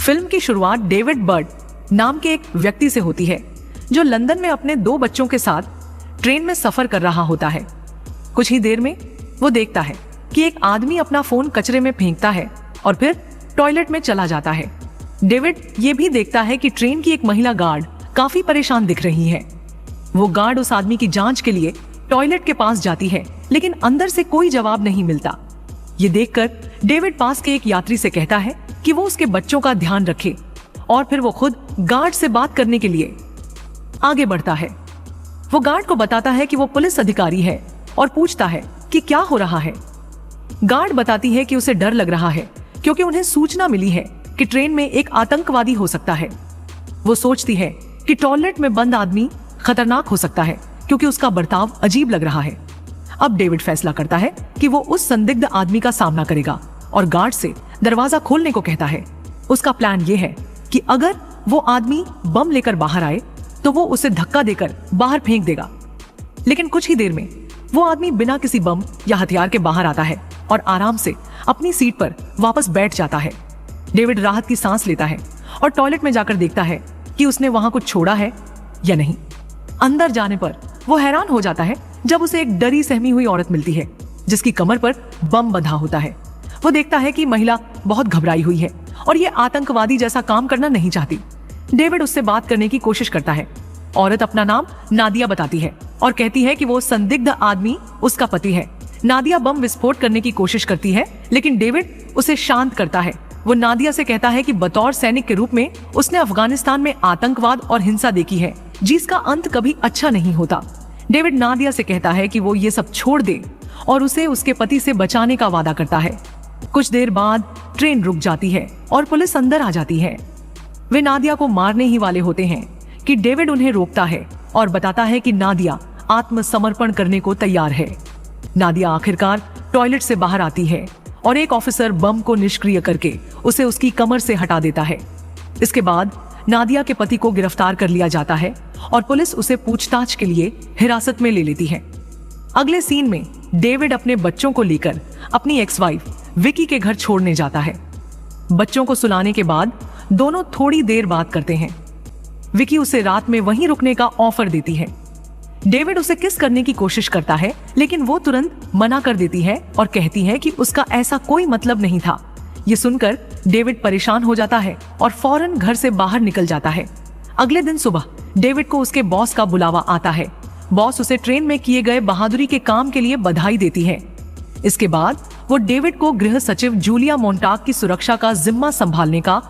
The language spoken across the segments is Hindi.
फिल्म की शुरुआत डेविड बर्ड नाम के एक व्यक्ति से होती है जो लंदन में अपने 2 बच्चों के साथ ट्रेन में सफर कर रहा होता है। कुछ ही देर में वो देखता है कि एक आदमी अपना फोन कचरे में फेंकता है और फिर टॉयलेट में चला जाता है। डेविड ये भी देखता है कि ट्रेन की एक महिला गार्ड काफी परेशान दिख रही है। वो गार्ड उस आदमी की जांच के लिए टॉयलेट के पास जाती है, लेकिन अंदर से कोई जवाब नहीं मिलता। ये देखकर डेविड पास के एक यात्री से कहता है कि वो उसके बच्चों का ध्यान रखे और फिर वो खुद गार्ड से बात करने के लिए आगे बढ़ता है। वो गार्ड को बताता है कि वो पुलिस अधिकारी है और पूछता है कि क्या हो रहा है। गार्ड बताती है कि उसे डर लग रहा है क्योंकि उन्हें सूचना मिली है कि ट्रेन में एक आतंकवादी हो सकता है। वो सोचती है कि टॉयलेट में बंद आदमी खतरनाक हो सकता है क्योंकि उसका बर्ताव अजीब लग रहा है। अब डेविड फैसला करता है कि वो उस संदिग्ध आदमी का सामना करेगा और गार्ड से दरवाजा खोलने को कहता है। उसका प्लान ये है कि अगर वो आदमी बम लेकर बाहर आए तो वो उसे धक्का देकर बाहर फेंक देगा, लेकिन कुछ ही देर में वो आदमी बिना किसी बम या हथियार के बाहर आता है और आराम से अपनी सीट पर वापस बैठ जाता है। डेविड राहत की सांस लेता है और टॉयलेट में जाकर देखता है कि उसने वहां कुछ छोड़ा है या नहीं। अंदर जाने पर वो हैरान हो जाता है जब उसे एक डरी सहमी हुई औरत मिलती है जिसकी कमर पर बम बंधा होता है। वो देखता है कि महिला बहुत घबराई हुई है और ये आतंकवादी जैसा काम करना नहीं चाहती। डेविड उससे बात करने की कोशिश करता है। औरत अपना नाम नादिया बताती है और कहती है कि वो संदिग्ध आदमी उसका पति है। नादिया बम विस्फोट करने की कोशिश करती है, लेकिन डेविड उसे शांत करता है। वो नादिया से कहता है कि बतौर सैनिक के रूप में उसने अफगानिस्तान में आतंकवाद और हिंसा देखी है जिसका अंत कभी अच्छा नहीं होता। डेविड नादिया से कहता है कि वो ये सब छोड़ दे और उसे उसके पति से बचाने का वादा करता है। कुछ देर बाद ट्रेन रुक जाती है और पुलिस अंदर आ जाती है। वे नादिया को मारने ही वाले होते हैं कि डेविड उन्हें रोकता है और बताता है कि नादिया आत्मसमर्पण करने को तैयार है। नादिया आखिरकार टॉयलेट से बाहर आती है और एक ऑफिसर बम को निष्क्रिय करके उसे उसकी कमर से हटा देता है। इसके बाद नादिया के पति को गिरफ्तार कर लिया जाता है और पुलिस उसे पूछताछ के लिए हिरासत में ले लेती है। अगले सीन में डेविड अपने बच्चों को लेकर अपनी एक्स वाइफ विकी के घर छोड़ने जाता है। बच्चों को सुलाने के बाद दोनों थोड़ी देर बात करते हैं। विकी उसे रात में वहीं रुकने का ऑफर देती है। डेविड उसे किस करने की कोशिश करता है, लेकिन वो तुरंत मना कर देती है और कहती है कि उसका ऐसा कोई मतलब नहीं था। ये सुनकर डेविड परेशान हो जाता है और फौरन घर से बाहर निकल जाता है। अगले दिन सुबह डेविड को उसके बॉस का बुलावा आता है। बॉस उसे ट्रेन में किए गए बहादुरी के काम के लिए बधाई देती है। इसके बाद वो डेविड को गृह सचिव जूलिया मोंटाग की सुरक्षा का जिम्मा संभालने का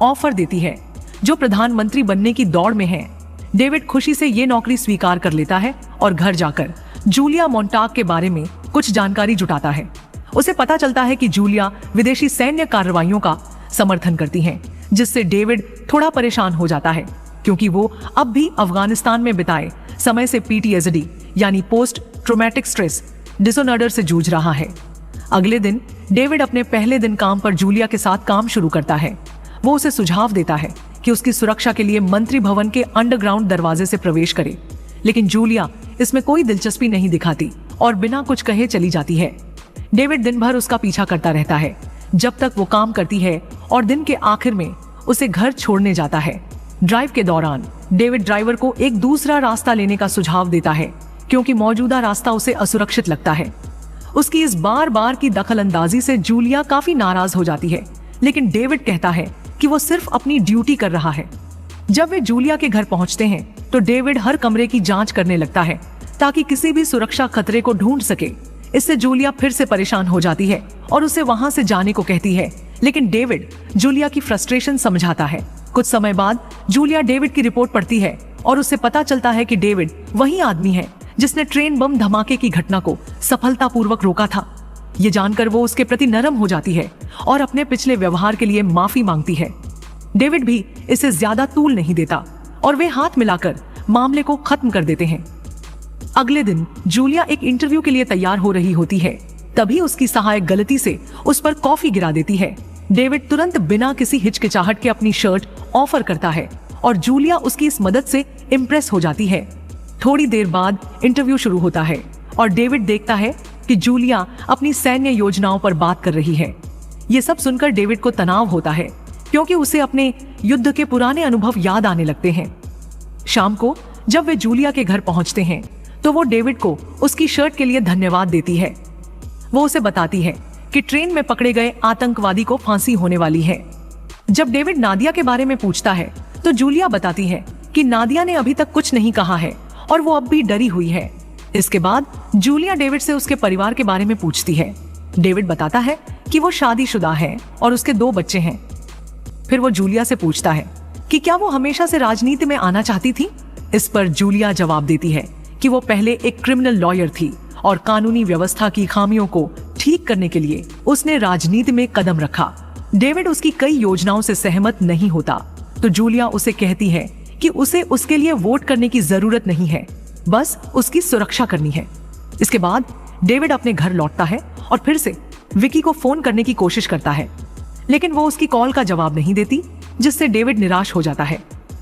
ऑफर देती है, जो प्रधानमंत्री बनने की दौड़ में है। डेविड खुशी से ये नौकरी स्वीकार कर लेता है और घर जाकर जूलिया मोंटाग के बारे में कुछ जानकारी जुटाता है। उसे पता चलता है कि जूलिया विदेशी सैन्य कार्रवाइयों का समर्थन करती हैं, जिससे डेविड थोड़ा परेशान हो जाता है क्योंकि वो अब भी अफगानिस्तान में बिताए समय से PTSD यानी पोस्ट ट्रॉमेटिक स्ट्रेस डिसऑर्डर से जूझ रहा है। अगले दिन डेविड अपने पहले दिन काम पर जूलिया के साथ काम शुरू करता है। वो उसे सुझाव देता है कि उसकी सुरक्षा के लिए मंत्री भवन के अंडरग्राउंड दरवाजे से प्रवेश करे, लेकिन जूलिया इसमें कोई दिलचस्पी नहीं दिखाती और बिना कुछ कहे चली जाती है। डेविड दिन भर उसका पीछा करता रहता है जब तक वो काम करती है और दिन के आखिर में उसे घर छोड़ने जाता है। ड्राइव के दौरान डेविड ड्राइवर को एक दूसरा रास्ता लेने का सुझाव देता है क्योंकि मौजूदा रास्ता उसे असुरक्षित लगता है। उसकी इस बार बार की दखलंदाजी से जूलिया काफी नाराज हो जाती है, लेकिन डेविड कहता है कि वो सिर्फ अपनी ड्यूटी कर रहा है। जब वे जूलिया के घर पहुंचते हैं तो डेविड हर कमरे की जांच करने लगता है ताकि किसी भी सुरक्षा खतरे को ढूंढ सके। इससे जूलिया फिर से परेशान हो जाती है और उसे वहां से जाने को कहती है, लेकिन डेविड जूलिया की फ्रस्ट्रेशन समझाता है। कुछ समय बाद जूलिया डेविड की रिपोर्ट पढ़ती है और उससे पता चलता है कि डेविड वही आदमी है जिसने ट्रेन बम धमाके की घटना को सफलतापूर्वक रोका था। ये जानकर वो उसके प्रति नरम हो जाती है और अपने पिछले व्यवहार के लिए माफी मांगती है। डेविड भी इसे ज्यादा तूल नहीं देता और वे हाथ मिलाकर मामले को खत्म कर देते हैं। अगले दिन जूलिया एक इंटरव्यू के लिए तैयार हो रही होती है, तभी उसकी सहायक गलती से उस पर कॉफी गिरा देती है। डेविड तुरंत बिना किसी हिचकिचाहट के अपनी शर्ट ऑफर करता है और जूलिया उसकी इस मदद से इम्प्रेस हो जाती है। थोड़ी देर बाद इंटरव्यू शुरू होता है और डेविड देखता है कि जूलिया अपनी सैन्य योजनाओं पर बात कर रही है। ये सब सुनकर डेविड को तनाव होता है क्योंकि उसे अपने युद्ध के पुराने अनुभव याद आने लगते हैं। शाम को जब वे जूलिया के घर पहुंचते हैं तो वो डेविड को उसकी शर्ट के लिए धन्यवाद देती है। वो उसे बताती है कि ट्रेन में पकड़े गए आतंकवादी को फांसी होने वाली है। जब डेविड नादिया के बारे में पूछता है तो जूलिया बताती है कि नादिया ने अभी तक कुछ नहीं कहा है और वो अब भी डरी हुई है। इसके बाद जूलिया डेविड से उसके परिवार के बारे में पूछती है। डेविड बताता है कि वो शादीशुदा है और उसके 2 बच्चे हैं। फिर वो जूलिया से पूछता है कि क्या वो हमेशा से राजनीति में आना चाहती थी। इस पर जूलिया जवाब देती है कि वो पहले एक क्रिमिनल लॉयर थी और कानूनी व्यवस्था की खामियों को ठीक करने के लिए उसने राजनीति में कदम रखा। डेविड उसकी कई योजनाओं से सहमत नहीं होता तो जूलिया उसे कहती है कि उसे उसके लिए वोट करने की जरूरत नहीं है, बस उसकी सुरक्षा करनी है। इसके बाद डेविड अपने घर लौटता है और फिर से विकी को फोन करने की कोशिश करता है, लेकिन वो उसकी कॉल का जवाब नहीं देती, जिससे डेविड निराश हो जाता है।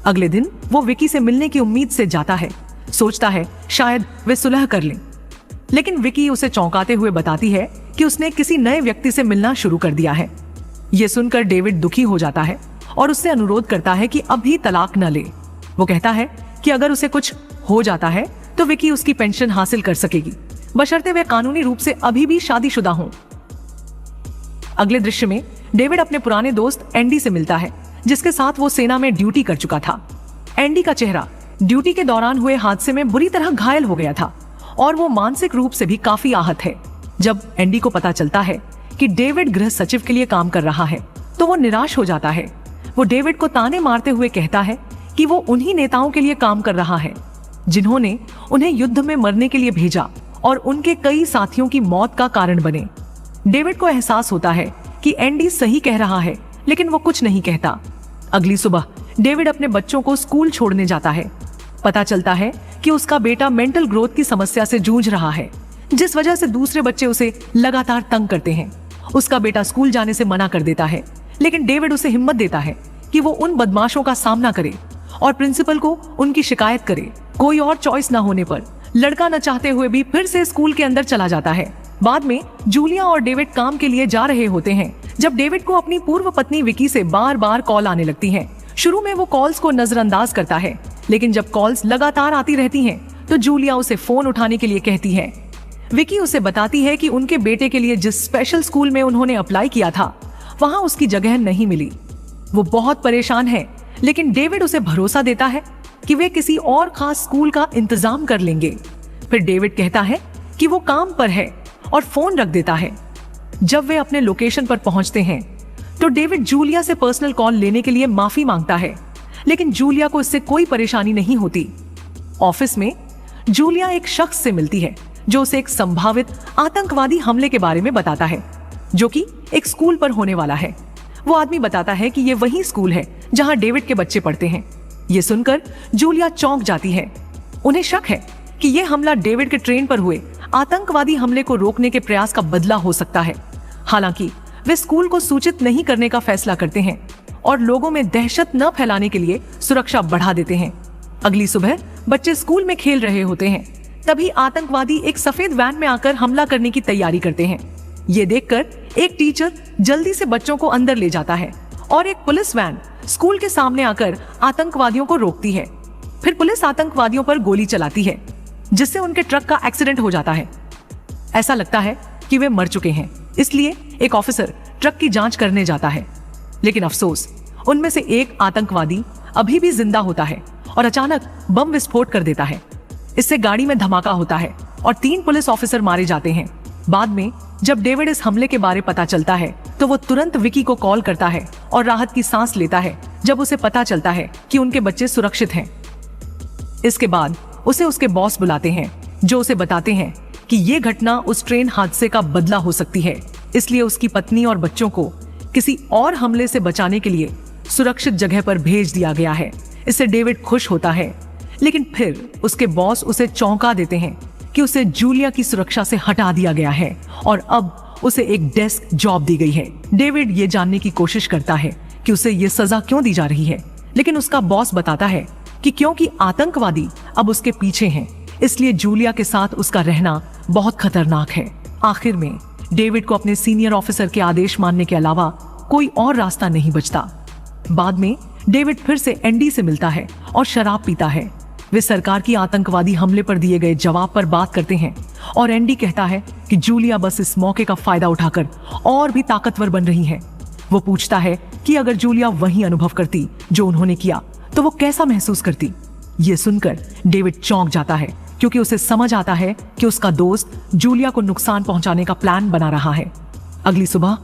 अगले दिन वो विकी से मिलने की उम्मीद से जाता है, सोचता है शायद वे सुलह कर लें, लेकिन विकी उसे चौंकाते हुए बताती है कि उसने किसी नए व्यक्ति से मिलना शुरू कर दिया है। ये सुनकर डेविड दुखी हो जाता है और उससे अनुरोध करता है कि अभी तलाक न ले। वो कहता है कि अगर उसे कुछ हो जाता है तो विकी उसकी पेंशन हासिल कर सकेगी, बशर्ते वे कानूनी रूप से अभी भी शादीशुदा हों। अगले दृश्य में डेविड अपने पुराने दोस्त एंडी से मिलता है, जिसके साथ वो सेना में ड्यूटी कर चुका था। एंडी का चेहरा ड्यूटी के दौरान हुए हादसे में बुरी तरह घायल हो गया था और वो मानसिक रूप से भी काफी आहत है। जब एंडी को पता चलता है कि डेविड गृह सचिव के लिए काम कर रहा है तो वो निराश हो जाता है। वो डेविड को ताने मारते हुए कहता है कि वो उन्हीं नेताओं के लिए काम कर रहा है जिन्होंने उन्हें युद्ध में मरने के लिए भेजा और उनके कई साथियों की मौत का कारण बने। डेविड को एहसास होता है कि एंडी सही कह रहा है, लेकिन वो कुछ नहीं कहता। अगली सुबह डेविड अपने बच्चों को स्कूल छोड़ने जाता है। पता चलता है कि उसका बेटा मेंटल ग्रोथ की समस्या से जूझ रहा है, जिस वजह से दूसरे बच्चे उसे लगातार तंग करते हैं। उसका बेटा स्कूल जाने से मना कर देता है, लेकिन डेविड उसे हिम्मत देता है कि वो उन बदमाशों का सामना करे और प्रिंसिपल को उनकी शिकायत करे। कोई और चॉइस न होने पर लड़का न चाहते हुए भी फिर से स्कूल के अंदर चला जाता है। बाद में जूलिया और डेविड काम के लिए जा रहे होते हैं जब डेविड को अपनी पूर्व पत्नी विकी से बार बार कॉल आने लगती हैं। शुरू में वो कॉल्स को नजरअंदाज करता है, लेकिन जब कॉल्स लगातार आती रहती हैं तो जूलिया उसे फोन उठाने के लिए कहती है। विकी उसे बताती है कि उनके बेटे के लिए जिस स्पेशल स्कूल में उन्होंने अप्लाई किया था वहां उसकी जगह नहीं मिली। वो बहुत परेशान है, लेकिन डेविड उसे भरोसा देता है कि वे किसी और खास स्कूल का इंतजाम कर लेंगे। फिर डेविड कहता है कि वो काम पर है और फोन रख देता है। जब वे अपने लोकेशन पर पहुंचते हैं तो डेविड जूलिया से पर्सनल कॉल लेने के लिए माफी मांगता है, लेकिन जूलिया को इससे कोई परेशानी नहीं होती। ऑफिस में जूलिया एक शख्स से मिलती है जो उसे एक संभावित आतंकवादी हमले के बारे में बताता है, जो कि एक स्कूल पर होने वाला है। वो आदमी बताता है कि ये वही स्कूल है जहां डेविड के बच्चे पढ़ते हैं। ये सुनकर जूलिया चौंक जाती है। उन्हें शक है कि यह हमला डेविड के ट्रेन पर हुए आतंकवादी हमले को रोकने के प्रयास का बदला हो सकता है। हालांकि वे स्कूल को सूचित नहीं करने का फैसला करते हैं और लोगों में दहशत न फैलाने के लिए सुरक्षा बढ़ा देते हैं। अगली सुबह बच्चे स्कूल में खेल रहे होते हैं, तभी आतंकवादी एक सफेद वैन में आकर हमला करने की तैयारी करते हैं। ये देखकर एक टीचर जल्दी से बच्चों को अंदर ले जाता है और एक पुलिस वैन स्कूल के सामने आकर आतंकवादियों को रोकती है। फिर पुलिस आतंकवादियों पर गोली चलाती है, जिससे उनके ट्रक का एक्सीडेंट हो जाता है। ऐसा लगता है कि वे मर चुके हैं, इसलिए एक ऑफिसर ट्रक की जांच करने जाता है, लेकिन अफसोस उनमें से एक आतंकवादी अभी भी जिंदा होता है और अचानक बम विस्फोट कर देता है। इससे गाड़ी में धमाका होता है और 3 पुलिस ऑफिसर मारे जाते हैं। बाद में जब डेविड इस हमले के बारे पता चलता है तो वो तुरंत विकी को कॉल करता है और राहत की सांस लेता है जब उसे पता चलता है कि उनके बच्चे सुरक्षित हैं। इसके बाद उसे उसके बॉस बुलाते हैं, जो उसे बताते हैं कि ये घटना उस ट्रेन हादसे का बदला हो सकती है, इसलिए उसकी पत्नी और बच्चों को किसी और हमले से बचाने के लिए सुरक्षित जगह पर भेज दिया गया है। इससे डेविड खुश होता है, लेकिन फिर उसके बॉस उसे चौंका देते हैं कि उसे जूलिया की सुरक्षा से हटा दिया गया है और अब उसे एक डेस्क जॉब दी गई है। डेविड ये जानने की कोशिश करता है कि उसे ये सजा क्यों दी जा रही है, लेकिन उसका बॉस बताता है कि क्योंकि आतंकवादी अब उसके पीछे हैं, इसलिए जूलिया के साथ उसका रहना बहुत खतरनाक है। आखिर में डेविड को अपने सीनियर ऑफिसर के आदेश मानने के अलावा कोई और रास्ता नहीं बचता। बाद में डेविड फिर से एंडी से मिलता है और शराब पीता है। वे सरकार की आतंकवादी हमले पर दिए गए जवाब पर बात करते हैं और एंडी कहता है कि जूलिया बस इस मौके का फायदा उठाकर और भी ताकतवर बन रही है। वो पूछता है कि अगर जूलिया वही अनुभव करती जो उन्होंने किया तो वो कैसा महसूस करती। ये सुनकर डेविड चौंक जाता है क्योंकि उसे समझ आता है कि उसका दोस्त जूलिया को नुकसान पहुंचाने का प्लान बना रहा है। अगली सुबह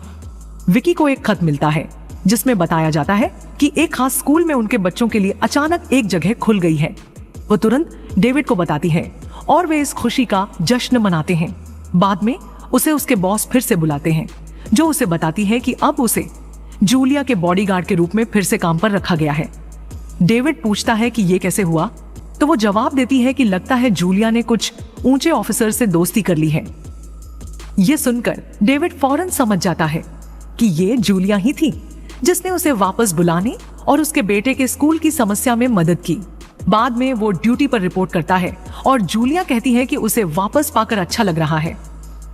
विकी को एक खत मिलता है जिसमें बताया जाता है कि एक खास स्कूल में उनके बच्चों के लिए अचानक एक जगह खुल गई है। वो तुरंत डेविड को बताती है और वे इस खुशी का जश्न मनाते हैं। बाद में उसे उसके बॉस फिर से बुलाते हैं जो उसे बताती है कि अब उसे जूलिया के बॉडीगार्ड के रूप में फिर से काम पर रखा गया है। डेविड पूछता है कि ये कैसे हुआ, तो वो जवाब देती है कि लगता है जूलिया ने कुछ ऊंचे ऑफिसर से दोस्ती कर ली है। ये सुनकर डेविड फौरन समझ जाता है कि ये जूलिया ही थी जिसने उसे वापस बुलाने और उसके बेटे के स्कूल की समस्या में मदद की। बाद में वो ड्यूटी पर रिपोर्ट करता है और जूलिया कहती है कि उसे वापस पाकर अच्छा लग रहा है।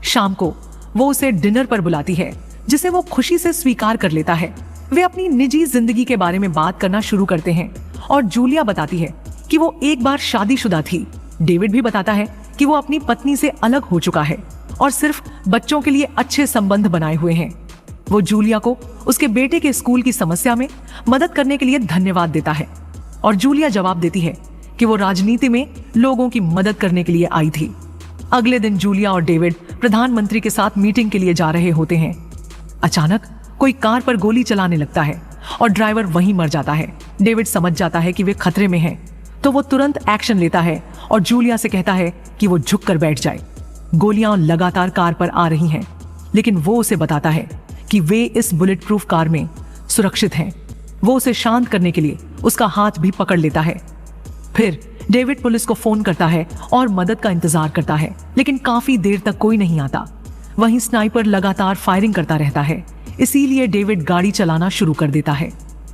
शाम को वो उसे डिनर पर बुलाती है जिसे वो खुशी से स्वीकार कर लेता है। वे अपनी निजी जिंदगी के बारे में बात करना शुरू करते हैं और जूलिया बताती है कि वो एक बार शादीशुदा थी। डेविड भी बताता है कि वो अपनी पत्नी से अलग हो चुका है और सिर्फ बच्चों के लिए अच्छे संबंध बनाए हुए हैं। वो जूलिया को उसके बेटे के स्कूल की समस्या में मदद करने के लिए धन्यवाद देता है और जूलिया जवाब देती है कि वो राजनीति में लोगों की मदद करने के लिए आई थी। अगले दिन जूलिया और डेविड प्रधानमंत्री के साथ मीटिंग के लिए जा रहे होते हैं। अचानक कोई कार पर गोली चलाने लगता है और ड्राइवर वहीं मर जाता है। डेविड समझ जाता है कि वे खतरे में हैं, तो वो तुरंत एक्शन लेता है और जूलिया से कहता है कि वो झुक कर बैठ जाए। गोलियां लगातार कार पर आ रही हैं, लेकिन वो उसे बताता है कि वे इस बुलेट प्रूफ कार में सुरक्षित हैं। वो उसे शांत करने के लिए उसका हाथ भी पकड़ लेता है। फिर डेविड पुलिस को फोन करता है और मदद का इंतजार करता है, लेकिन काफी देर तक कोई नहीं आता। वहीं स्नाइपर लगातार फायरिंग करता रहता है, इसीलिए डेविड गाड़ी चलाना शुरू कर देता है।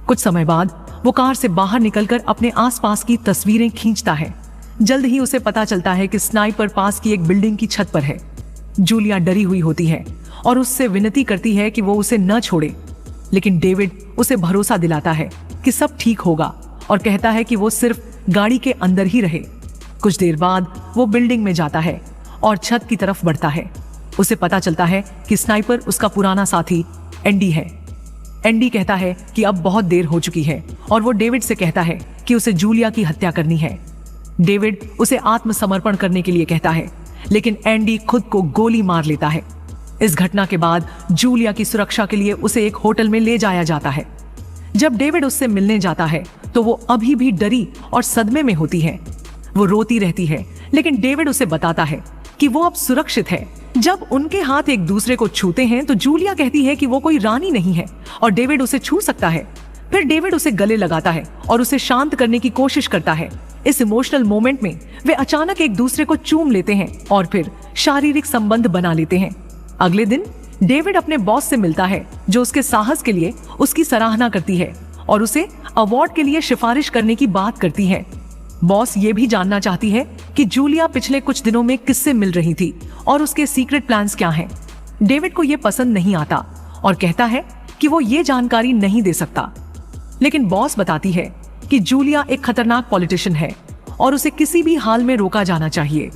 कुछ समय बाद वो कार से बाहर निकलकर अपने आसपास की तस्वीरें खींचता है। जल्द ही उसे पता चलता है कि स्नाइपर पास की एक बिल्डिंग की छत पर है। जूलिया डरी हुई होती है और उससे विनती करती है कि वो उसे न छोड़े, लेकिन डेविड उसे भरोसा दिलाता है कि सब ठीक होगा और कहता है कि वो सिर्फ गाड़ी के अंदर ही रहे। कुछ देर बाद वो बिल्डिंग में जाता है और छत की तरफ बढ़ता है। उसे पता चलता है कि स्नाइपर उसका पुराना साथी एंडी है। एंडी कहता है कि अब बहुत देर हो चुकी है और वो डेविड से कहता है कि उसे जूलिया की हत्या करनी है। डेविड उसे आत्मसमर्पण करने के लिए कहता है, लेकिन एंडी खुद को गोली मार लेता है। इस घटना के बाद जूलिया की सुरक्षा के लिए उसे एक होटल में ले जाया जाता है। जब डेविड उससे मिलने जाता है तो वो अभी भी डरी और सदमे में होती है। वो रोती रहती है, लेकिन डेविड उसे बताता है कि वो अब सुरक्षित है। जब उनके हाथ एक दूसरे को छूते हैं तो जूलिया कहती है कि वो कोई रानी नहीं है और डेविड उसे छू सकता है। फिर डेविड उसे गले लगाता है और उसे शांत करने की कोशिश करता है। इस इमोशनल मोमेंट में वे अचानक एक दूसरे को चूम लेते हैं और फिर शारीरिक संबंध बना लेते हैं। अगले दिन डेविड अपने बॉस से मिलता है जो उसके साहस के लिए उसकी सराहना करती है और उसे अवार्ड के लिए सिफारिश करने की बात करती है। बॉस ये भी जानना चाहती है कि जूलिया पिछले कुछ दिनों में किससे मिल रही थी और उसके सीक्रेट प्लान्स क्या हैं। डेविड को ये पसंद नहीं आता और कहता है कि वो ये जानकारी नहीं दे सकता, लेकिन बॉस बताती है कि जूलिया एक खतरनाक पॉलिटिशियन है और उसे किसी भी हाल में रोका जाना चाहिए।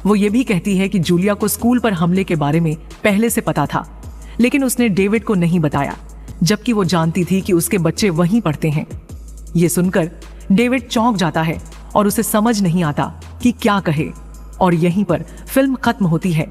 वो ये भी कहती है कि जूलिया को स्कूल पर हमले के बारे में पहले से पता था, लेकिन उसने डेविड को नहीं बताया, जबकि वो जानती थी कि उसके बच्चे वहीं पढ़ते हैं। ये सुनकर डेविड चौंक जाता है और उसे समझ नहीं आता कि क्या कहे, और यहीं पर फिल्म खत्म होती है।